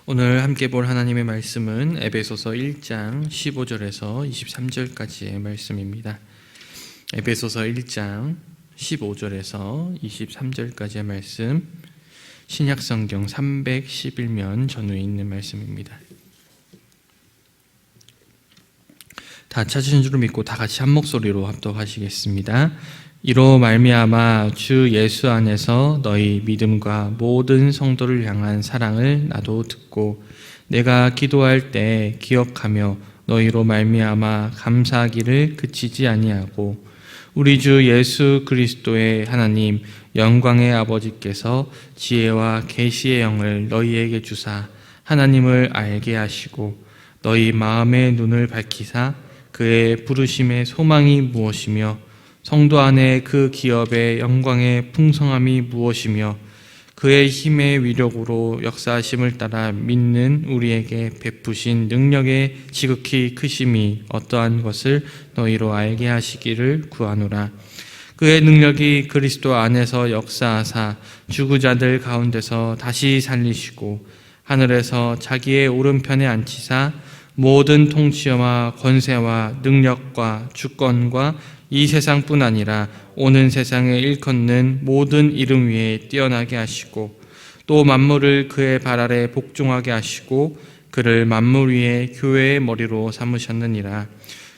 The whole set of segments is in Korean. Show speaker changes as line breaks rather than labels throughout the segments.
오늘 함께 볼 하나님의 말씀은 에베소서 1장 15절에서 23절까지의 말씀입니다. 에베소서 1장 15절에서 23절까지의 말씀, 신약성경 311면 전후에 있는 말씀입니다. 다 찾으신 줄 믿고 다 같이 한 목소리로 합독하시겠습니다. 이로 말미암아 주 예수 안에서 너희 믿음과 모든 성도를 향한 사랑을 나도 듣고 내가 기도할 때 기억하며 너희로 말미암아 감사하기를 그치지 아니하고 우리 주 예수 그리스도의 하나님 영광의 아버지께서 지혜와 계시의 영을 너희에게 주사 하나님을 알게 하시고 너희 마음의 눈을 밝히사 그의 부르심의 소망이 무엇이며 성도 안에 그 기업의 영광의 풍성함이 무엇이며 그의 힘의 위력으로 역사하심을 따라 믿는 우리에게 베푸신 능력의 지극히 크심이 어떠한 것을 너희로 알게 하시기를 구하노라. 그의 능력이 그리스도 안에서 역사하사 죽은 자들 가운데서 다시 살리시고 하늘에서 자기의 오른편에 앉히사 모든 통치와 권세와 능력과 주권과 이 세상뿐 아니라 오는 세상에 일컫는 모든 이름 위에 뛰어나게 하시고 또 만물을 그의 발 아래 복종하게 하시고 그를 만물 위에 교회의 머리로 삼으셨느니라.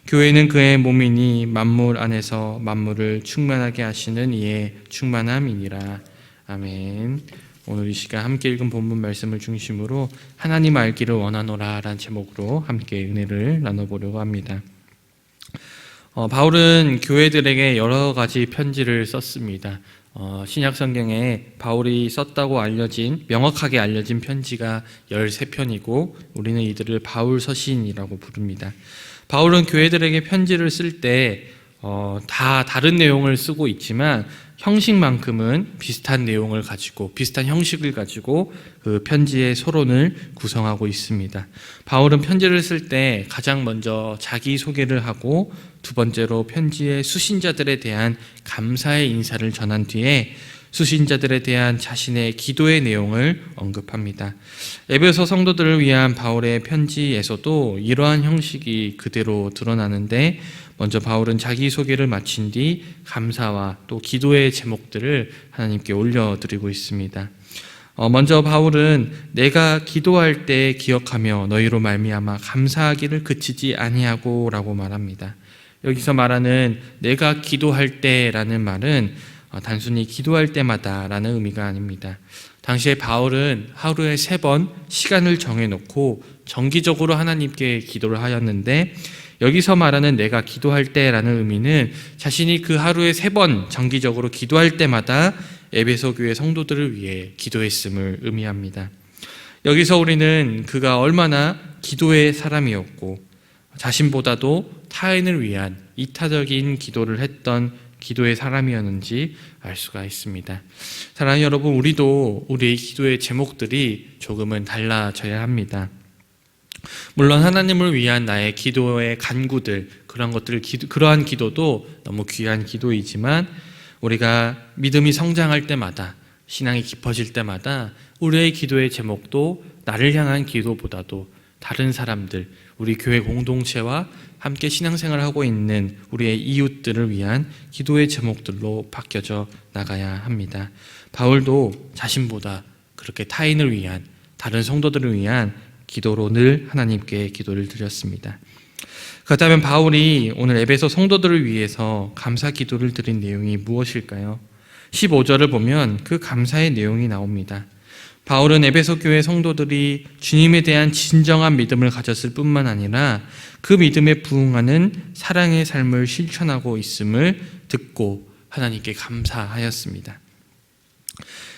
교회는 그의 몸이니 만물 안에서 만물을 충만하게 하시는 이의 충만함이니라. 아멘. 오늘 이 시간 함께 읽은 본문 말씀을 중심으로 하나님 알기를 원하노라 라는 제목으로 함께 은혜를 나눠보려고 합니다. 바울은 교회들에게 여러 가지 편지를 썼습니다. 신약성경에 바울이 썼다고 명확하게 알려진 편지가 13편이고 우리는 이들을 바울 서신이라고 부릅니다. 바울은 교회들에게 편지를 쓸 때 다 다른 내용을 쓰고 있지만 형식만큼은 비슷한 내용을 가지고 비슷한 형식을 가지고 그 편지의 서론을 구성하고 있습니다. 바울은 편지를 쓸 때 가장 먼저 자기소개를 하고 두 번째로 편지의 수신자들에 대한 감사의 인사를 전한 뒤에 수신자들에 대한 자신의 기도의 내용을 언급합니다. 에베소 성도들을 위한 바울의 편지에서도 이러한 형식이 그대로 드러나는데 먼저 바울은 자기소개를 마친 뒤 감사와 또 기도의 제목들을 하나님께 올려드리고 있습니다. 먼저 바울은 내가 기도할 때 기억하며 너희로 말미암아 감사하기를 그치지 아니하고 라고 말합니다. 여기서 말하는 내가 기도할 때라는 말은 단순히 기도할 때마다 라는 의미가 아닙니다. 당시에 바울은 하루에 3번 시간을 정해놓고 정기적으로 하나님께 기도를 하였는데 여기서 말하는 내가 기도할 때라는 의미는 자신이 그 하루에 3번 정기적으로 기도할 때마다 에베소 교회 성도들을 위해 기도했음을 의미합니다. 여기서 우리는 그가 얼마나 기도의 사람이었고 자신보다도 타인을 위한 이타적인 기도를 했던 기도의 사람이었는지 알 수가 있습니다. 사랑하는 여러분, 우리도 우리의 기도의 제목들이 조금은 달라져야 합니다. 물론 하나님을 위한 나의 기도의 간구들, 그러한 기도도 너무 귀한 기도이지만 우리가 믿음이 성장할 때마다, 신앙이 깊어질 때마다 우리의 기도의 제목도 나를 향한 기도보다도 다른 사람들, 우리 교회 공동체와 함께 신앙생활을 하고 있는 우리의 이웃들을 위한 기도의 제목들로 바뀌어져 나가야 합니다. 바울도 자신보다 그렇게 타인을 위한, 다른 성도들을 위한 기도로 늘 하나님께 기도를 드렸습니다. 그렇다면 바울이 오늘 에베소 성도들을 위해서 감사 기도를 드린 내용이 무엇일까요? 15절을 보면 그 감사의 내용이 나옵니다. 바울은 에베소 교회 성도들이 주님에 대한 진정한 믿음을 가졌을 뿐만 아니라 그 믿음에 부응하는 사랑의 삶을 실천하고 있음을 듣고 하나님께 감사하였습니다.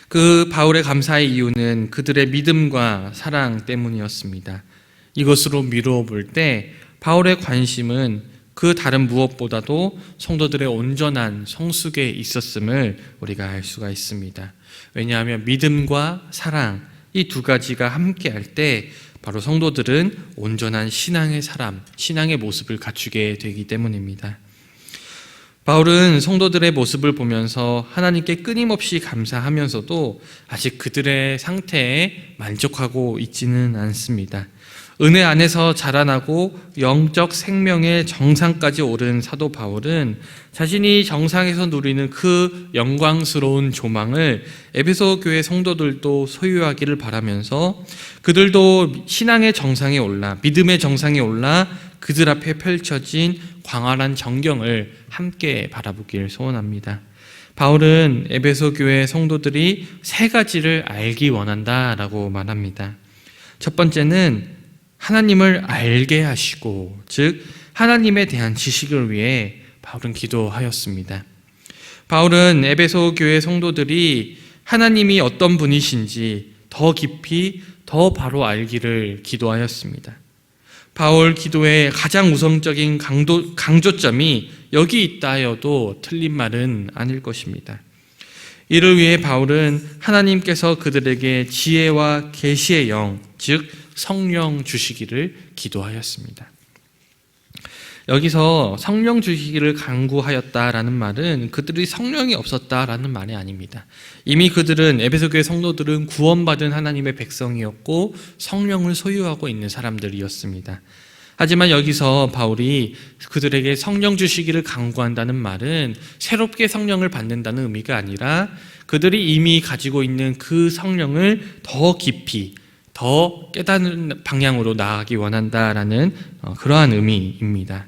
그 바울의 감사의 이유는 그들의 믿음과 사랑 때문이었습니다. 이것으로 미루어 볼 때 바울의 관심은 그 다른 무엇보다도 성도들의 온전한 성숙에 있었음을 우리가 알 수가 있습니다. 왜냐하면 믿음과 사랑, 이 두 가지가 함께 할 때 바로 성도들은 온전한 신앙의 사람, 신앙의 모습을 갖추게 되기 때문입니다. 바울은 성도들의 모습을 보면서 하나님께 끊임없이 감사하면서도 아직 그들의 상태에 만족하고 있지는 않습니다. 은혜 안에서 자라나고 영적 생명의 정상까지 오른 사도 바울은 자신이 정상에서 누리는 그 영광스러운 조망을 에베소 교회 성도들도 소유하기를 바라면서 그들도 신앙의 정상에 올라, 믿음의 정상에 올라 그들 앞에 펼쳐진 광활한 정경을 함께 바라보길 소원합니다. 바울은 에베소 교회 성도들이 세 가지를 알기 원한다라고 말합니다. 첫 번째는 하나님을 알게 하시고, 즉 하나님에 대한 지식을 위해 바울은 기도하였습니다. 바울은 에베소 교회 성도들이 하나님이 어떤 분이신지 더 깊이 더 바로 알기를 기도하였습니다. 바울 기도의 가장 우선적인 강조점이 여기 있다 하여도 틀린 말은 아닐 것입니다. 이를 위해 바울은 하나님께서 그들에게 지혜와 계시의 영, 즉 성령 주시기를 기도하였습니다. 여기서 성령 주시기를 간구하였다라는 말은 그들이 성령이 없었다라는 말이 아닙니다. 이미 그들은, 에베소 교회 성도들은 구원받은 하나님의 백성이었고 성령을 소유하고 있는 사람들이었습니다. 하지만 여기서 바울이 그들에게 성령 주시기를 간구한다는 말은 새롭게 성령을 받는다는 의미가 아니라 그들이 이미 가지고 있는 그 성령을 더 깊이, 더 깨닫는 방향으로 나아가기 원한다라는 그러한 의미입니다.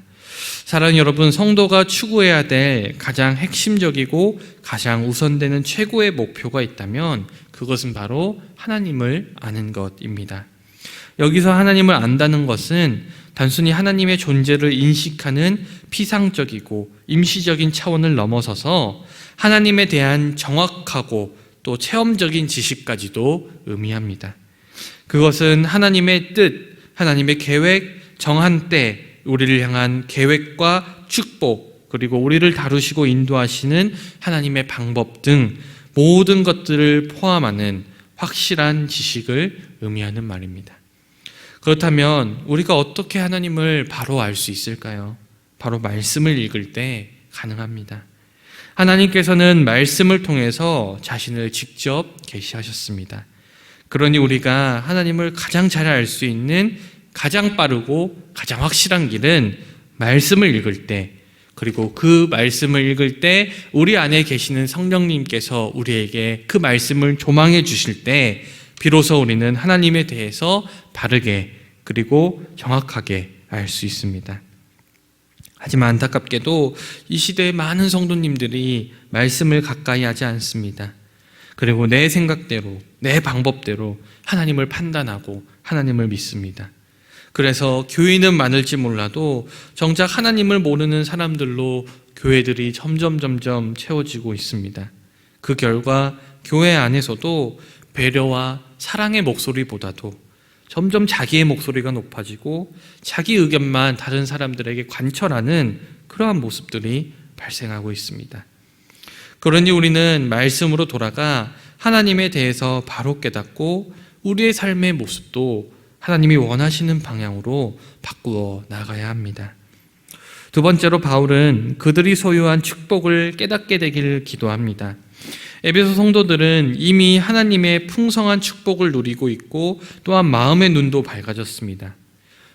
사랑하는 여러분, 성도가 추구해야 될 가장 핵심적이고 가장 우선되는 최고의 목표가 있다면 그것은 바로 하나님을 아는 것입니다. 여기서 하나님을 안다는 것은 단순히 하나님의 존재를 인식하는 피상적이고 임시적인 차원을 넘어서서 하나님에 대한 정확하고 또 체험적인 지식까지도 의미합니다. 그것은 하나님의 뜻, 하나님의 계획, 정한 때 우리를 향한 계획과 축복, 그리고 우리를 다루시고 인도하시는 하나님의 방법 등 모든 것들을 포함하는 확실한 지식을 의미하는 말입니다. 그렇다면 우리가 어떻게 하나님을 바로 알 수 있을까요? 바로 말씀을 읽을 때 가능합니다. 하나님께서는 말씀을 통해서 자신을 직접 계시하셨습니다. 그러니 우리가 하나님을 가장 잘 알 수 있는 가장 빠르고 가장 확실한 길은 말씀을 읽을 때, 그리고 그 말씀을 읽을 때 우리 안에 계시는 성령님께서 우리에게 그 말씀을 조망해 주실 때 비로소 우리는 하나님에 대해서 바르게 그리고 정확하게 알 수 있습니다. 하지만 안타깝게도 이 시대의 많은 성도님들이 말씀을 가까이 하지 않습니다. 그리고 내 생각대로, 내 방법대로 하나님을 판단하고 하나님을 믿습니다. 그래서 교인은 많을지 몰라도 정작 하나님을 모르는 사람들로 교회들이 점점 채워지고 있습니다. 그 결과 교회 안에서도 배려와 사랑의 목소리보다도 점점 자기의 목소리가 높아지고 자기 의견만 다른 사람들에게 관철하는 그러한 모습들이 발생하고 있습니다. 그러니 우리는 말씀으로 돌아가 하나님에 대해서 바로 깨닫고 우리의 삶의 모습도 하나님이 원하시는 방향으로 바꾸어 나가야 합니다. 두 번째로 바울은 그들이 소유한 축복을 깨닫게 되기를 기도합니다. 에베소 성도들은 이미 하나님의 풍성한 축복을 누리고 있고 또한 마음의 눈도 밝아졌습니다.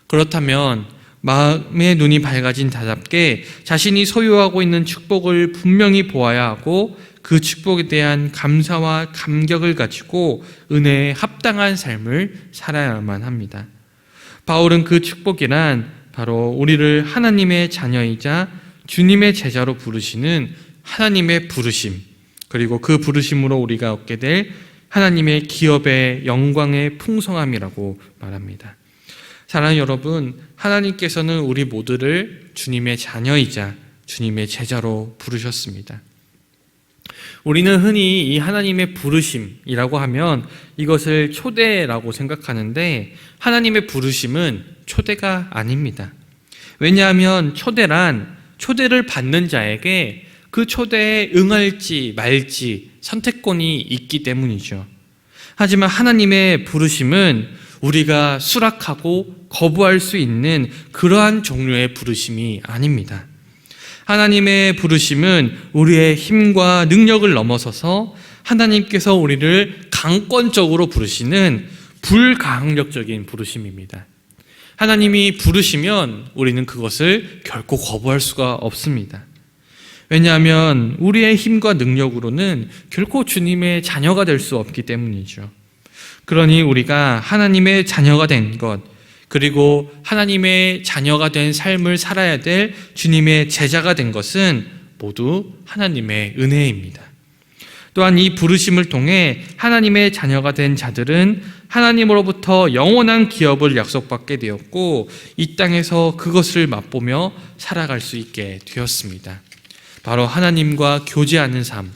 그렇다면 마음의 눈이 밝아진 자답게 자신이 소유하고 있는 축복을 분명히 보아야 하고 그 축복에 대한 감사와 감격을 가지고 은혜에 합당한 삶을 살아야만 합니다. 바울은 그 축복이란 바로 우리를 하나님의 자녀이자 주님의 제자로 부르시는 하나님의 부르심, 그리고 그 부르심으로 우리가 얻게 될 하나님의 기업의 영광의 풍성함이라고 말합니다. 사랑하는 여러분, 하나님께서는 우리 모두를 주님의 자녀이자 주님의 제자로 부르셨습니다. 우리는 흔히 이 하나님의 부르심이라고 하면 이것을 초대라고 생각하는데 하나님의 부르심은 초대가 아닙니다. 왜냐하면 초대를 받는 자에게 그 초대에 응할지 말지 선택권이 있기 때문이죠. 하지만 하나님의 부르심은 우리가 수락하고 거부할 수 있는 그러한 종류의 부르심이 아닙니다. 하나님의 부르심은 우리의 힘과 능력을 넘어서서 하나님께서 우리를 강권적으로 부르시는 불가항력적인 부르심입니다. 하나님이 부르시면 우리는 그것을 결코 거부할 수가 없습니다. 왜냐하면 우리의 힘과 능력으로는 결코 주님의 자녀가 될 수 없기 때문이죠. 그러니 우리가 하나님의 자녀가 된 것, 그리고 하나님의 자녀가 된 삶을 살아야 될 주님의 제자가 된 것은 모두 하나님의 은혜입니다. 또한 이 부르심을 통해 하나님의 자녀가 된 자들은 하나님으로부터 영원한 기업을 약속받게 되었고 이 땅에서 그것을 맛보며 살아갈 수 있게 되었습니다. 바로 하나님과 교제하는 삶,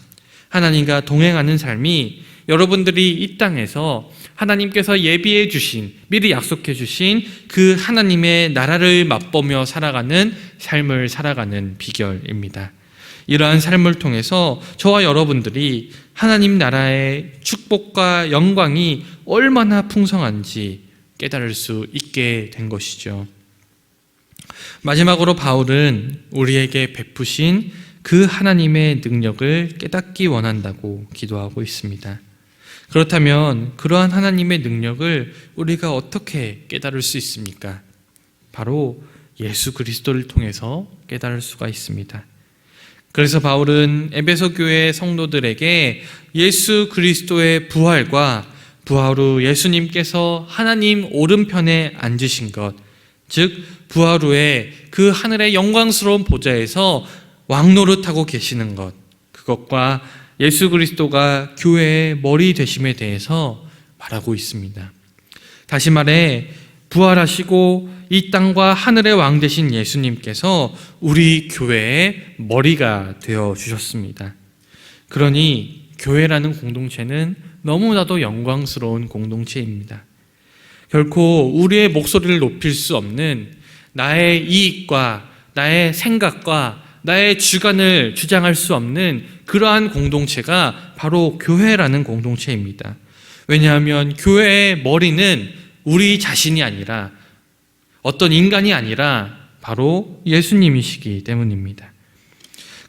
하나님과 동행하는 삶이 여러분들이 이 땅에서 하나님께서 예비해 주신, 미리 약속해 주신 그 하나님의 나라를 맛보며 살아가는 삶을 살아가는 비결입니다. 이러한 삶을 통해서 저와 여러분들이 하나님 나라의 축복과 영광이 얼마나 풍성한지 깨달을 수 있게 된 것이죠. 마지막으로 바울은 우리에게 베푸신 그 하나님의 능력을 깨닫기 원한다고 기도하고 있습니다. 그렇다면 그러한 하나님의 능력을 우리가 어떻게 깨달을 수 있습니까? 바로 예수 그리스도를 통해서 깨달을 수가 있습니다. 그래서 바울은 에베소 교회 성도들에게 예수 그리스도의 부활과 부활 후 예수님께서 하나님 오른편에 앉으신 것, 즉 부활 후에 그 하늘의 영광스러운 보좌에서 왕노릇하고 계시는 것, 그것과 예수 그리스도가 교회의 머리 되심에 대해서 말하고 있습니다. 다시 말해 부활하시고 이 땅과 하늘의 왕 되신 예수님께서 우리 교회의 머리가 되어 주셨습니다. 그러니 교회라는 공동체는 너무나도 영광스러운 공동체입니다. 결코 우리의 목소리를 높일 수 없는 나의 이익과 나의 생각과 나의 주관을 주장할 수 없는 그러한 공동체가 바로 교회라는 공동체입니다. 왜냐하면 교회의 머리는 우리 자신이 아니라 어떤 인간이 아니라 바로 예수님이시기 때문입니다.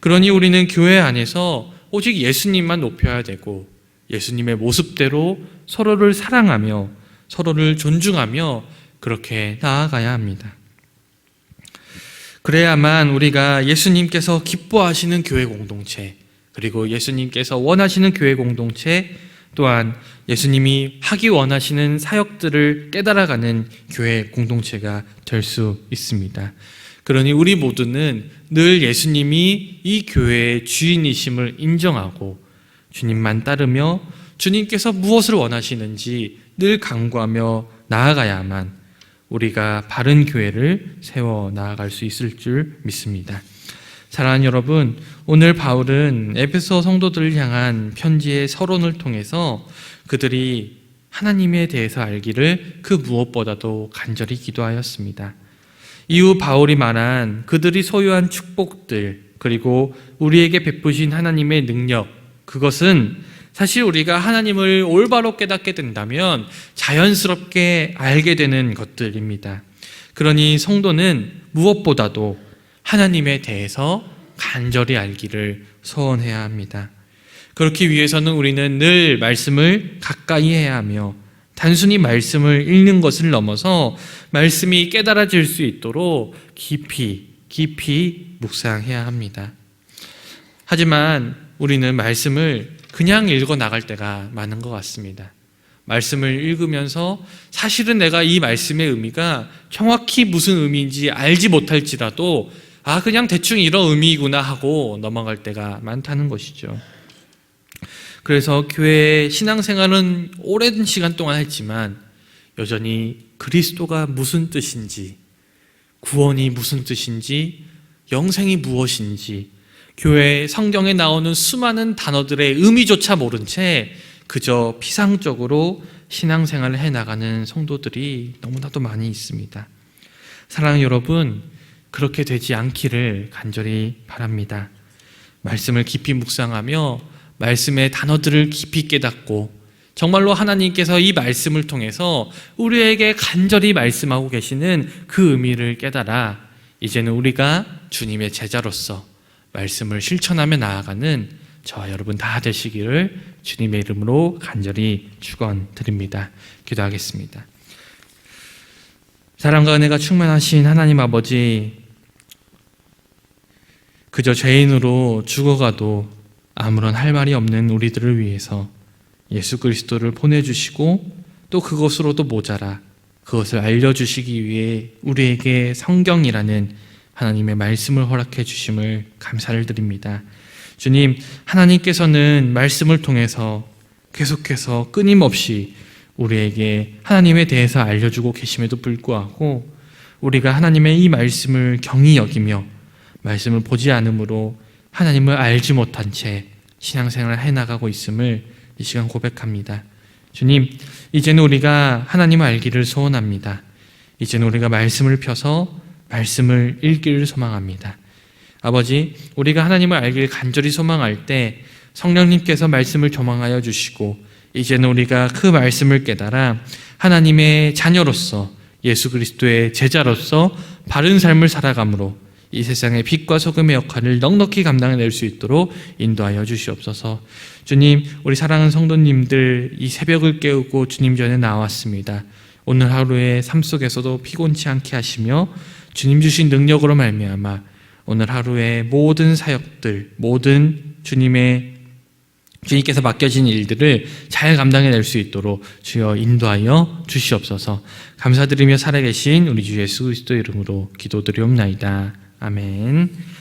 그러니 우리는 교회 안에서 오직 예수님만 높여야 되고 예수님의 모습대로 서로를 사랑하며 서로를 존중하며 그렇게 나아가야 합니다. 그래야만 우리가 예수님께서 기뻐하시는 교회 공동체, 그리고 예수님께서 원하시는 교회 공동체, 또한 예수님이 하기 원하시는 사역들을 깨달아가는 교회 공동체가 될 수 있습니다. 그러니 우리 모두는 늘 예수님이 이 교회의 주인이심을 인정하고 주님만 따르며 주님께서 무엇을 원하시는지 늘 간구하며 나아가야만 우리가 바른 교회를 세워 나아갈 수 있을 줄 믿습니다. 사랑하는 여러분, 오늘 바울은 에베소 성도들을 향한 편지의 서론을 통해서 그들이 하나님에 대해서 알기를 그 무엇보다도 간절히 기도하였습니다. 이후 바울이 말한 그들이 소유한 축복들, 그리고 우리에게 베푸신 하나님의 능력, 그것은 사실 우리가 하나님을 올바로 깨닫게 된다면 자연스럽게 알게 되는 것들입니다. 그러니 성도는 무엇보다도 하나님에 대해서 간절히 알기를 소원해야 합니다. 그렇기 위해서는 우리는 늘 말씀을 가까이 해야 하며 단순히 말씀을 읽는 것을 넘어서 말씀이 깨달아질 수 있도록 깊이 묵상해야 합니다. 하지만 우리는 말씀을 그냥 읽어 나갈 때가 많은 것 같습니다. 말씀을 읽으면서 사실은 내가 이 말씀의 의미가 정확히 무슨 의미인지 알지 못할지라도 그냥 대충 이런 의미구나 하고 넘어갈 때가 많다는 것이죠. 그래서 교회의 신앙생활은 오랜 시간 동안 했지만 여전히 그리스도가 무슨 뜻인지, 구원이 무슨 뜻인지, 영생이 무엇인지, 교회 성경에 나오는 수많은 단어들의 의미조차 모른 채 그저 피상적으로 신앙생활을 해나가는 성도들이 너무나도 많이 있습니다. 사랑하는 여러분, 그렇게 되지 않기를 간절히 바랍니다. 말씀을 깊이 묵상하며 말씀의 단어들을 깊이 깨닫고 정말로 하나님께서 이 말씀을 통해서 우리에게 간절히 말씀하고 계시는 그 의미를 깨달아 이제는 우리가 주님의 제자로서 말씀을 실천하며 나아가는 저와 여러분 다 되시기를 주님의 이름으로 간절히 축원드립니다. 기도하겠습니다. 사랑과 은혜가 충만하신 하나님 아버지, 그저 죄인으로 죽어가도 아무런 할 말이 없는 우리들을 위해서 예수 그리스도를 보내주시고 또 그것으로도 모자라 그것을 알려주시기 위해 우리에게 성경이라는 하나님의 말씀을 허락해 주심을 감사를 드립니다. 주님, 하나님께서는 말씀을 통해서 계속해서 끊임없이 우리에게 하나님에 대해서 알려주고 계심에도 불구하고 우리가 하나님의 이 말씀을 경히 여기며 말씀을 보지 않으므로 하나님을 알지 못한 채 신앙생활을 해나가고 있음을 이 시간 고백합니다. 주님, 이제는 우리가 하나님을 알기를 소원합니다. 이제는 우리가 말씀을 펴서 말씀을 읽기를 소망합니다. 아버지, 우리가 하나님을 알기를 간절히 소망할 때 성령님께서 말씀을 조망하여 주시고 이제는 우리가 그 말씀을 깨달아 하나님의 자녀로서 예수 그리스도의 제자로서 바른 삶을 살아감으로 이 세상의 빛과 소금의 역할을 넉넉히 감당해낼 수 있도록 인도하여 주시옵소서. 주님, 우리 사랑하는 성도님들 이 새벽을 깨우고 주님 전에 나왔습니다. 오늘 하루의 삶 속에서도 피곤치 않게 하시며 주님 주신 능력으로 말미암아 오늘 하루의 모든 사역들, 모든 주님께서 맡겨진 일들을 잘 감당해낼 수 있도록 주여 인도하여 주시옵소서. 감사드리며 살아계신 우리 주 예수 그리스도 이름으로 기도드리옵나이다. 아멘.